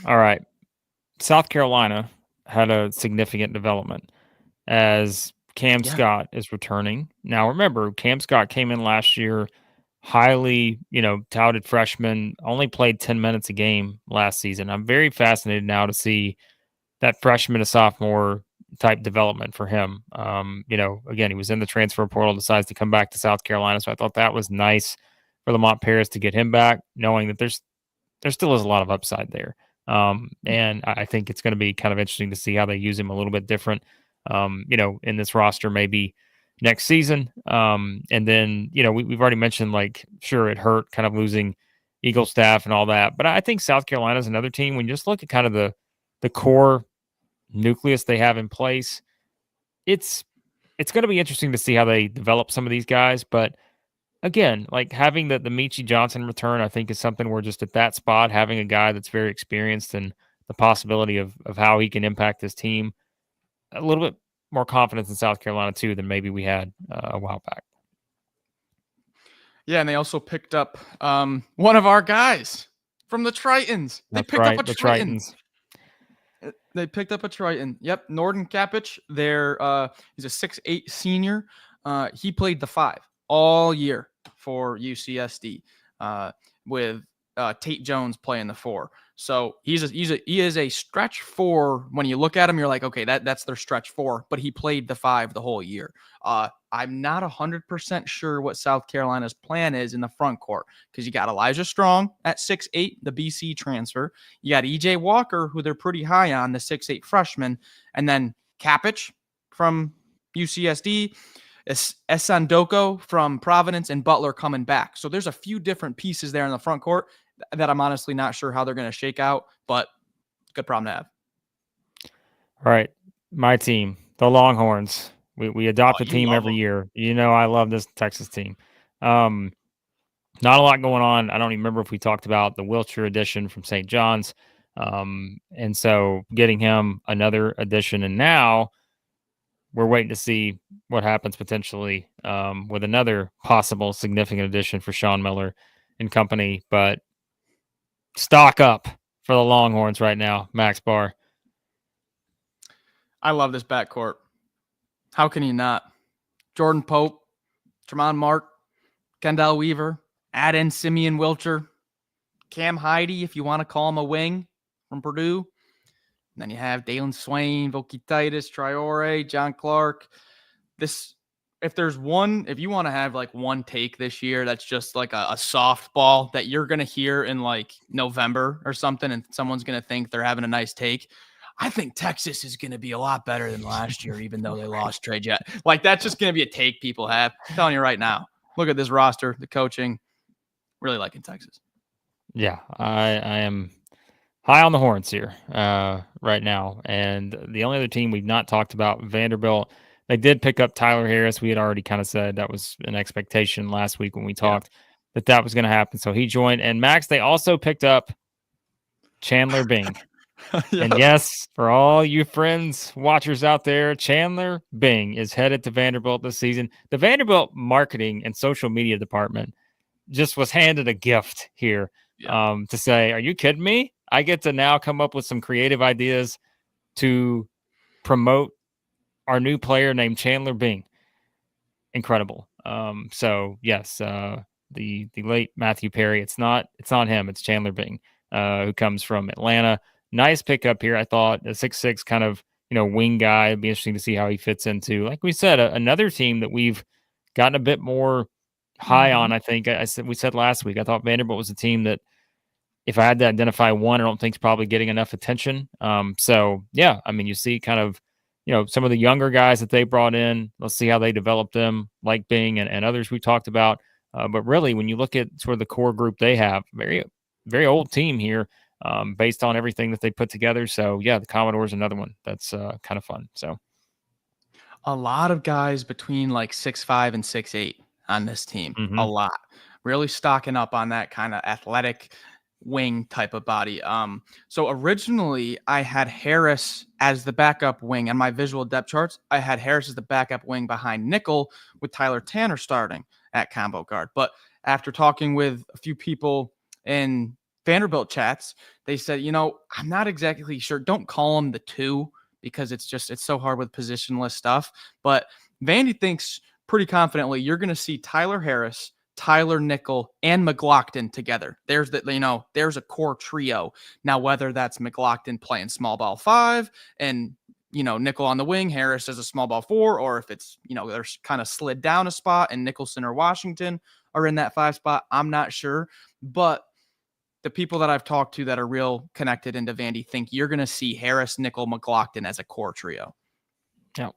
Speaker 1: All right. South Carolina had a significant development as Cam Scott is returning. Now, remember, Cam Scott came in last year, highly, touted freshman, only played 10 minutes a game last season. I'm very fascinated now to see that freshman to sophomore type development for him. Again, he was in the transfer portal, decides to come back to South Carolina. So I thought that was nice for Lamont Paris to get him back, knowing that there still is a lot of upside there. And I think it's going to be kind of interesting to see how they use him a little bit different, in this roster maybe next season. And then, we've already mentioned, like, sure, it hurt kind of losing Eagle staff and all that. But I think South Carolina is another team, when you just look at kind of the core nucleus they have in place, it's going to be interesting to see how they develop some of these guys. But again, like having the Michi Johnson return, I think is something where just at that spot, having a guy that's very experienced and the possibility of how he can impact this team, a little bit more confidence in South Carolina too than maybe we had a while back.
Speaker 2: Yeah, and they also picked up one of our guys from the Tritons. They picked up a Triton. They picked up a Triton. Yep, Norden Kapic. He's a 6'8" senior. He played the 5 all year for UCSD, with Tate Jones playing the 4. So he is a stretch 4. When you look at him, you're like, okay, that's their stretch 4. But he played the 5 the whole year. I'm not 100% sure what South Carolina's plan is in the front court, because you got Elijah Strong at 6'8", the BC transfer. You got EJ Walker, who they're pretty high on, the 6'8" freshman, and then Kapic from UCSD. Esandoko from Providence, and Butler coming back. So there's a few different pieces there in the front court that I'm honestly not sure how they're going to shake out, but good problem to have.
Speaker 1: All right. My team, the Longhorns. We adopt a team every year. I love this Texas team. Not a lot going on. I don't even remember if we talked about the Wiltshire edition from St. John's. And so getting him another edition, and now we're waiting to see what happens potentially with another possible significant addition for Sean Miller and company. But stock up for the Longhorns right now, Max Barr.
Speaker 2: I love this backcourt. How can you not? Jordan Pope, Tremont Mark, Kendall Weaver, add in Simeon Wilcher, Cam Heide, if you want to call him a wing, from Purdue. And then you have Dalen Swain, Voki Titus, Traore, John Clark. If you want to have like one take this year that's just like a softball that you're going to hear in like November or something, and someone's going to think they're having a nice take, I think Texas is going to be a lot better than last year, even though they lost Trey Jet. Like, that's just going to be a take people have. I'm telling you right now. Look at this roster, the coaching. Really liking Texas.
Speaker 1: Yeah, I am high on the horns here right now. And the only other team we've not talked about, Vanderbilt, they did pick up Tyler Harris. We had already kind of said that was an expectation last week when we talked that was going to happen. So he joined. And Max, they also picked up Chandler Bing. Yep. And yes, for all you friends, watchers out there, Chandler Bing is headed to Vanderbilt this season. The Vanderbilt marketing and social media department just was handed a gift here to say, are you kidding me? I get to now come up with some creative ideas to promote our new player named Chandler Bing. Incredible. So yes, the late Matthew Perry, it's not him, it's Chandler Bing, who comes from Atlanta. Nice pickup here, I thought. A 6'6" kind of, wing guy. It'd be interesting to see how he fits into, like we said, another team that we've gotten a bit more high on. I think we said last week, I thought Vanderbilt was a team that, if I had to identify one, I don't think is probably getting enough attention. So yeah, I mean, you see kind of, some of the younger guys that they brought in. Let's see how they develop them, like Bing and others we talked about. But really, when you look at sort of the core group they have, very, very old team here. based on everything that they put together. So, yeah, the Commodores, another one that's kind of fun. So,
Speaker 2: a lot of guys between like 6'5" and 6'8" on this team. A lot. Really stocking up on that kind of athletic wing type of body. So originally I had Harris as the backup wing. On my visual depth charts, I had Harris as the backup wing behind nickel with Tyler Tanner starting at combo guard. But after talking with a few people in Vanderbilt chats, they said, I'm not exactly sure. Don't call him the 2 because it's so hard with positionless stuff. But Vandy thinks pretty confidently you're going to see Tyler Harris, Tyler Nickel, and McLaughlin together. There's a core trio. Now, whether that's McLaughlin playing small ball 5 and, Nickel on the wing, Harris as a small ball 4, or if it's, they're kind of slid down a spot and Nicholson or Washington are in that 5 spot, I'm not sure. But the people that I've talked to that are real connected into Vandy think you're going to see Harris, Nickel, McLaughlin as a core trio.
Speaker 1: Yeah.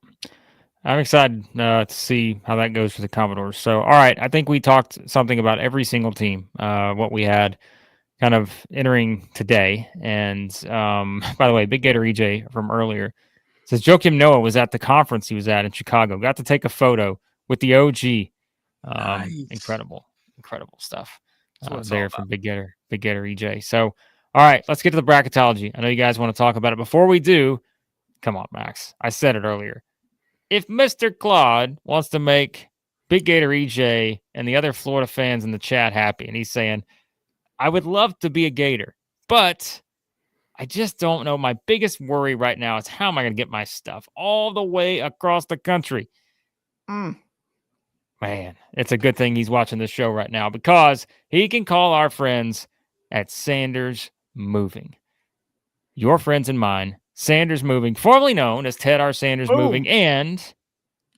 Speaker 1: I'm excited to see how that goes for the Commodores. So, all right, I think we talked something about every single team, what we had kind of entering today. And by the way, Big Gator EJ from earlier says Joakim Noah was at the conference he was at in Chicago. Got to take a photo with the OG. Nice. Incredible stuff there from Big Gator EJ. So, all right, let's get to the bracketology. I know you guys want to talk about it. Before we do, come on, Max. I said it earlier. If Mr. Claude wants to make Big Gator EJ and the other Florida fans in the chat happy, and he's saying, I would love to be a Gator, but I just don't know. My biggest worry right now is how am I going to get my stuff all the way across the country? Man, it's a good thing he's watching this show right now because he can call our friends at Sanders Moving. Your friends and mine. Sanders Moving, formerly known as Ted R. Sanders Moving and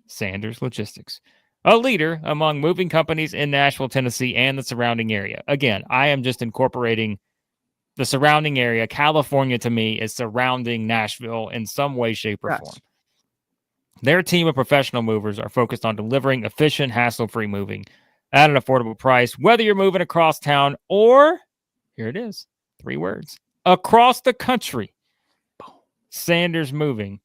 Speaker 1: Sanders Logistics, a leader among moving companies in Nashville, Tennessee, and the surrounding area. Again, I am just incorporating the surrounding area. California, to me, is surrounding Nashville in some way, shape, or form. Their team of professional movers are focused on delivering efficient, hassle-free moving at an affordable price, whether you're moving across town or, here it is, 3 words, across the country. Sanders Moving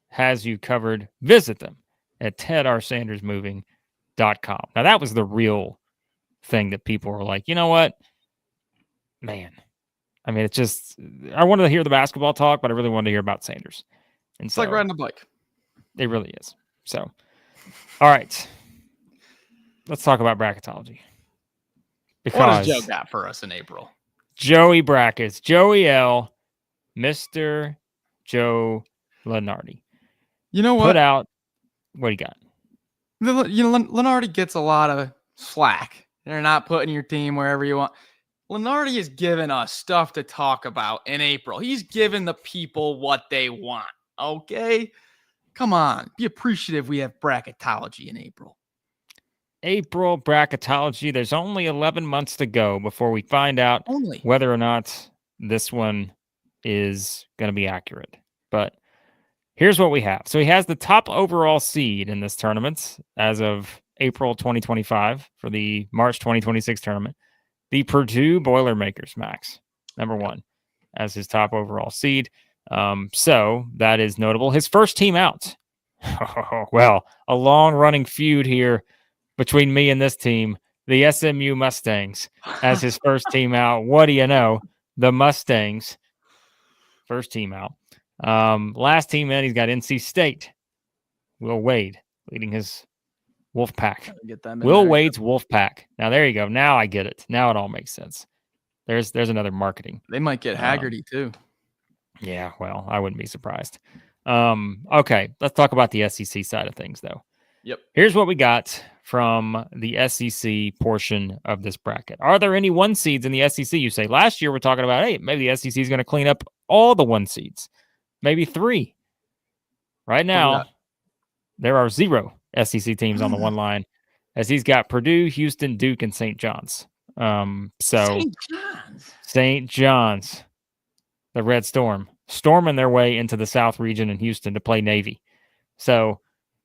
Speaker 1: has you covered. Visit them at tedarsandersmoving.com. Now, that was the real thing that people were like, you know what? Man. I mean, it's just, I wanted to hear the basketball talk, but I really wanted to hear about Sanders. And
Speaker 2: it's like riding a bike.
Speaker 1: It really is. So, all right. Let's talk about bracketology.
Speaker 2: Because what has Joe got for us in April?
Speaker 1: Joey Brackets. Joey L. Mr. Joe Lenardi.
Speaker 2: You know what?
Speaker 1: Put out what he got.
Speaker 2: Lenardi gets a lot of slack. They're not putting your team wherever you want. Lenardi is giving us stuff to talk about in April. He's giving the people what they want. Okay? Come on. Be appreciative we have bracketology in April.
Speaker 1: April bracketology. There's only 11 months to go before we find out whether or not this one is going to be accurate. But here's what we have. So he has the top overall seed in this tournament as of April 2025 for the March 2026 tournament. The Purdue Boilermakers, Max, number 1, as his top overall seed. So that is notable. His first team out. Well, a long-running feud here between me and this team, the SMU Mustangs, as his first team out. What do you know? The Mustangs. First team out. Last team in, he's got NC State. Will Wade leading his Wolf Pack. Will Wade's Wolf Pack. Now, there you go. Now I get it. Now it all makes sense. There's another marketing.
Speaker 2: They might get Haggerty, too.
Speaker 1: Yeah, well, I wouldn't be surprised. Okay, let's talk about the SEC side of things, though.
Speaker 2: Yep.
Speaker 1: Here's what we got from the SEC portion of this bracket. Are there any 1 seeds in the SEC? You say last year we're talking about, hey, maybe the SEC is going to clean up all the 1 seeds, maybe 3. Right now, there are 0 SEC teams on the one line, as he's got Purdue, Houston, Duke, and St. John's. St. John's, the Red Storm, storming their way into the South region in Houston to play Navy. So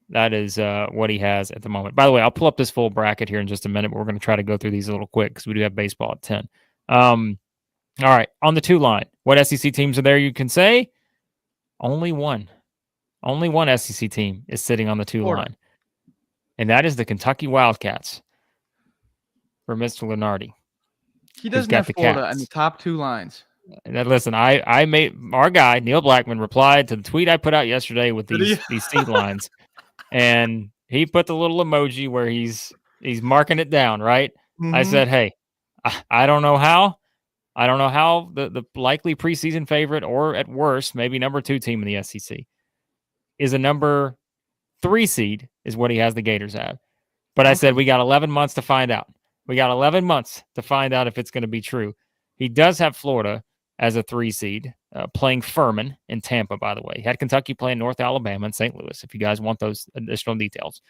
Speaker 1: that is what he has at the moment. By the way, I'll pull up this full bracket here in just a minute, but we're going to try to go through these a little quick because we do have baseball at 10. All right, on the 2 line, what SEC teams are there you can say? Only one. Only one SEC team is sitting on the 2 line, and that is the Kentucky Wildcats for Mr. Lunardi.
Speaker 2: He doesn't have Florida in the top 2 lines.
Speaker 1: And listen, I made our guy Neil Blackman replied to the tweet I put out yesterday with these seed lines, and he put the little emoji where he's marking it down. Right? Mm-hmm. I said, hey, I don't know how. I don't know how the likely preseason favorite, or at worst, maybe number 2 team in the SEC, is a number 3 seed, is what he has the Gators at. But I said, we got 11 months to find out. We got 11 months to find out if it's going to be true. He does have Florida as a 3 seed, playing Furman in Tampa, by the way. He had Kentucky playing North Alabama and St. Louis, if you guys want those additional details.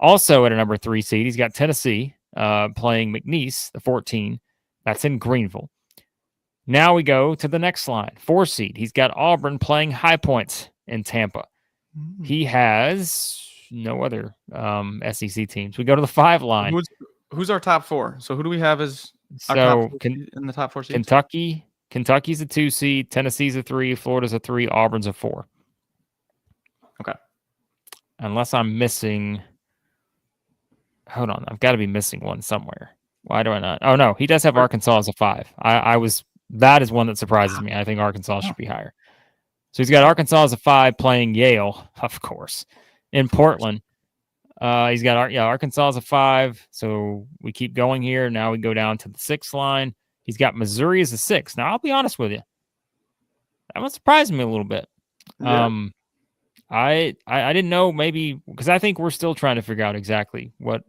Speaker 1: Also at a number 3 seed, he's got Tennessee playing McNeese, the 14. That's in Greenville. Now we go to the next line, 4 seed. He's got Auburn playing High Points in Tampa. He has no other SEC teams. We go to the 5 line.
Speaker 2: Who's our top 4? So who do we have as our top 4 in the top 4 seeds?
Speaker 1: Kentucky's a 2 seed. Tennessee's a 3. Florida's a 3. Auburn's a 4.
Speaker 2: Okay. Unless
Speaker 1: I'm missing. Hold on. I've got to be missing one somewhere. Why do I not? Oh, no. He does have Arkansas as a 5. That is one that surprises me. I think Arkansas should be higher. So he's got Arkansas as a 5 playing Yale, of course, in Portland. He's got Arkansas as a 5. So we keep going here. Now we go down to the 6th line. He's got Missouri as a 6. Now, I'll be honest with you. That one surprised me a little bit. Yeah. I didn't know, maybe because I think we're still trying to figure out exactly what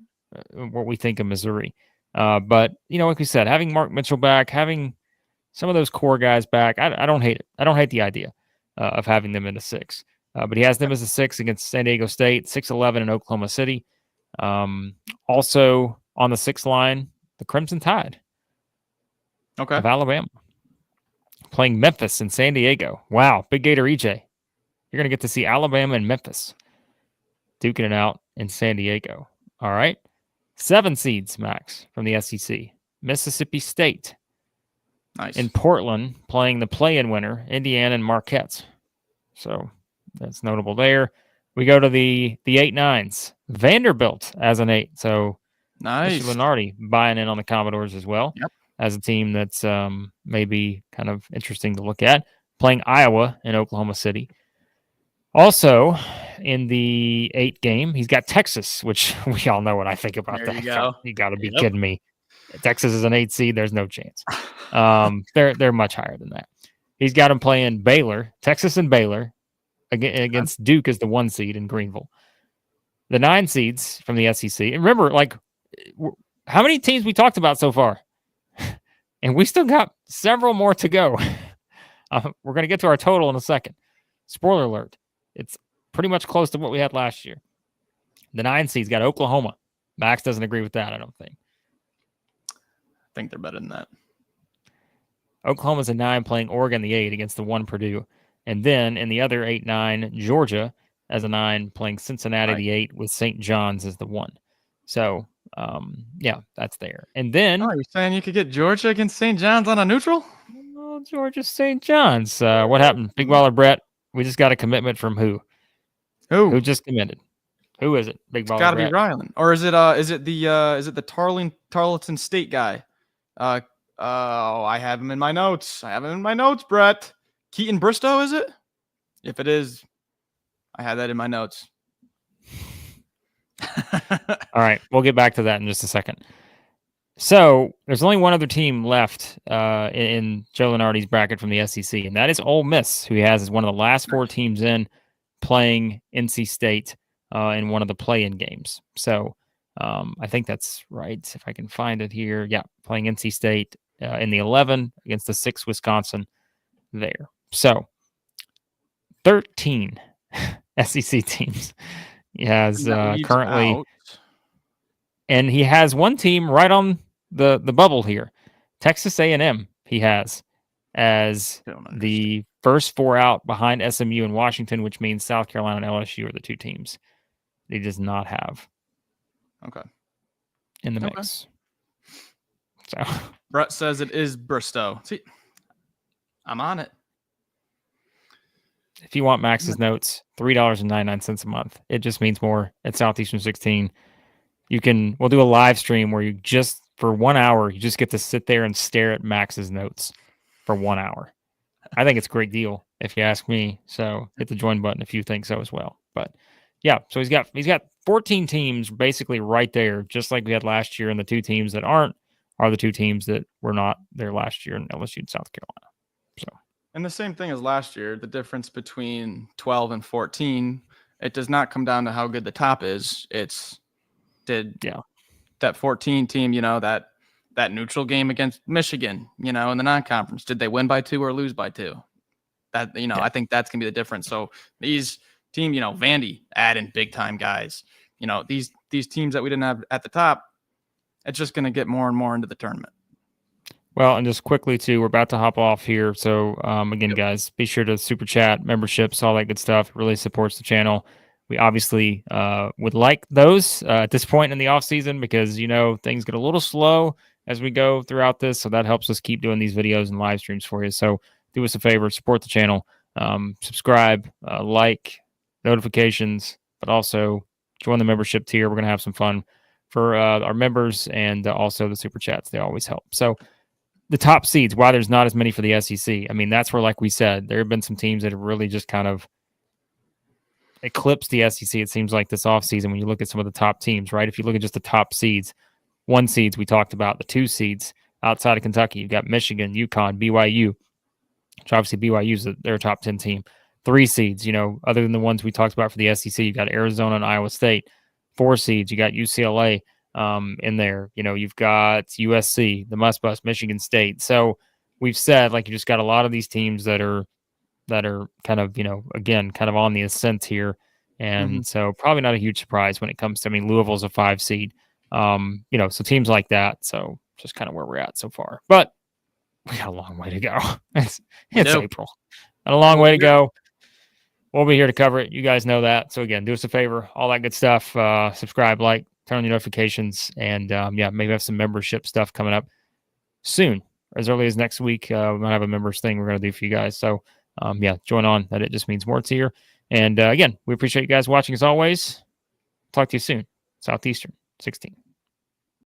Speaker 1: we think of Missouri. But, like we said, having Mark Mitchell back, having some of those core guys back, I don't hate it. I don't hate the idea of having them in the 6. But he has them as a 6 against San Diego State, 6-11 in Oklahoma City. Also on the 6th line, the Crimson Tide of Alabama, playing Memphis and San Diego. Wow, Big Gator EJ. You're going to get to see Alabama and Memphis duking it out in San Diego. All right. 7 seeds, Max, from the SEC. Mississippi State.
Speaker 2: Nice.
Speaker 1: In Portland, playing the play-in winner, Indiana and Marquette. So that's notable there. We go to the 8-9s. Vanderbilt as an 8. So
Speaker 2: nice.
Speaker 1: Mr. Lunardi buying in on the Commodores as well.
Speaker 2: Yep.
Speaker 1: As a team that's maybe kind of interesting to look at. Playing Iowa and Oklahoma City. Also, in the 8 game, he's got Texas, which we all know what I think about that. You got to be kidding me. Texas is an 8 seed. There's no chance. They're much higher than that. He's got him playing Baylor, Texas and Baylor, against Duke as the 1 seed in Greenville. The 9 seeds from the SEC. And remember, how many teams we talked about so far? And we still got several more to go. We're going to get to our total in a second. Spoiler alert. It's pretty much close to what we had last year. The 9 seeds got Oklahoma. Max doesn't agree with that, I don't think.
Speaker 2: I think they're better than that.
Speaker 1: Oklahoma's a 9 playing Oregon the 8 against the 1 Purdue. And then in the other 8-9, Georgia as a 9 playing Cincinnati the 8 with St. John's as the 1. So, that's there. And then...
Speaker 2: Oh, you're saying you could get Georgia against St. John's on a neutral?
Speaker 1: Oh, Georgia St. John's. What happened? Big Baller Brett, we just got a commitment from who? Who just committed? Who is it? Big Baller Brett.
Speaker 2: It's got to be Rylan. Or is it the Tarleton State guy? I have him in my notes. Brett. Keaton Bristow, is it? If it is, I had that in my notes.
Speaker 1: All right, we'll get back to that in just a second. So there's only one other team left in Joe Lunardi's bracket from the SEC, and that is Ole Miss, who he has as one of the last 4 teams in, playing NC State in one of the play-in games. So I think that's right, if I can find it here. Yeah, playing NC State in the 11 against the 6 Wisconsin there. So 13 SEC teams he has currently out. And he has one team right on the bubble here. Texas A&M he has as the first 4 out behind SMU and Washington, which means South Carolina and LSU are the 2 teams he does not have
Speaker 2: in
Speaker 1: the mix. So
Speaker 2: Brett says it is Bristow. See, I'm on it.
Speaker 1: If you want Max's notes, $3.99 a month. It just means more at Southeastern 16. We'll do a live stream where you just, for 1 hour, you just get to sit there and stare at Max's notes for 1 hour. I think it's a great deal, if you ask me. So hit the join button if you think so as well. But yeah, so he's got 14 teams basically right there, just like we had last year. And the two teams that aren't are the two teams that were not there last year in LSU and South Carolina. So,
Speaker 2: and the same thing as last year, the difference between 12 and 14, it does not come down to how good the top is. It's that 14 team, that neutral game against Michigan, in the non-conference, did they win by 2 or lose by 2? That, I think that's going to be the difference. So these team, Vandy adding big time guys, these teams that we didn't have at the top, it's just going to get more and more into the tournament.
Speaker 1: Well, and just quickly too, we're about to hop off here. So again, guys, be sure to super chat, memberships, all that good stuff. It really supports the channel. We obviously would like those at this point in the off season because, things get a little slow as we go throughout this. So that helps us keep doing these videos and live streams for you. So do us a favor, support the channel, subscribe, like, notifications, but also join the membership tier. We're going to have some fun for our members and also the super chats. They always help. So the top seeds, why there's not as many for the SEC. I mean, that's where, like we said, there have been some teams that have really just kind of eclipsed the SEC, it seems like, this offseason when you look at some of the top teams, right? If you look at just the top seeds, 1 seeds we talked about, the 2 seeds outside of Kentucky, you've got Michigan, UConn, BYU, which obviously BYU's their top 10 team. 3 seeds, other than the ones we talked about for the SEC, you got Arizona and Iowa State. 4 seeds, you got UCLA in there. You've got USC, the must bust, Michigan State. So we've said, like, you just got a lot of these teams that are kind of, again, kind of on the ascent here. And so probably not a huge surprise when it comes to, Louisville's a 5 seed, so teams like that. So just kind of where we're at so far, but we got a long way to go. It's April and a long way to go. We'll be here to cover it. You guys know that. So again, do us a favor, all that good stuff. Subscribe, like, turn on your notifications, and maybe have some membership stuff coming up soon, as early as next week. We might have a members thing we're going to do for you guys. So join on. That it just means more to you. And again, we appreciate you guys watching as always. Talk to you soon. Southeastern 16.